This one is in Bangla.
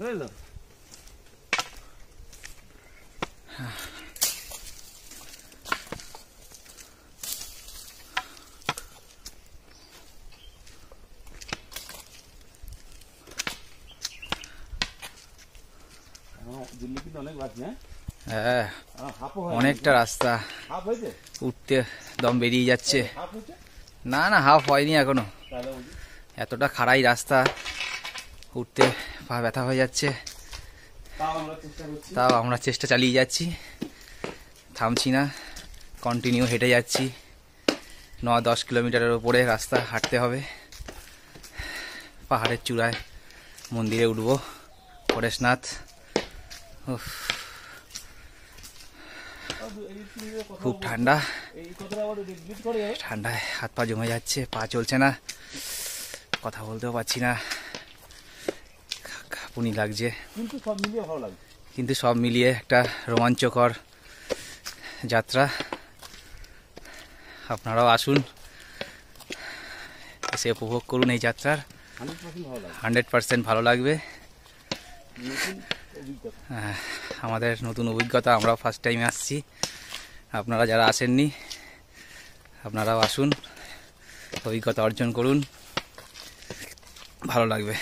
বুঝলো? দিল্লি কিন্তু অনেক বাকি। হ্যাঁ, অনেকটা রাস্তা, উঠতে দম বেরিয়ে যাচ্ছে। না না, হাফ হয়নি এখনো, এতটা খাড়াই রাস্তা, উঠতে পা ব্যথা হয়ে যাচ্ছে। তাও আমরা চেষ্টা চালিয়ে যাচ্ছি, থামছি না, কন্টিনিউ হেঁটে যাচ্ছি। 9-10 কিলোমিটারের উপরে রাস্তা হাঁটতে হবে। পাহাড়ের চূড়ায় মন্দিরে উঠবো, পরেশনাথ। খুব ঠান্ডা, ঠান্ডায় হাত পা জমে যাচ্ছে, পা চলছে না, কথা বলতেও পারছি না, কাঁপুনি লাগছে। কিন্তু সব মিলিয়ে একটা রোমাঞ্চকর যাত্রা। আপনারাও আসুন, এসে উপভোগ করুন এই যাত্রার। 100% ভালো লাগবে। আমাদের নতুন অভিজ্ঞতা, আমরাও ফার্স্ট টাইম আসছি। আপনারা যারা আসেননি, আপনারাও আসুন, অভিজ্ঞতা অর্জন করুন, ভালো লাগবে।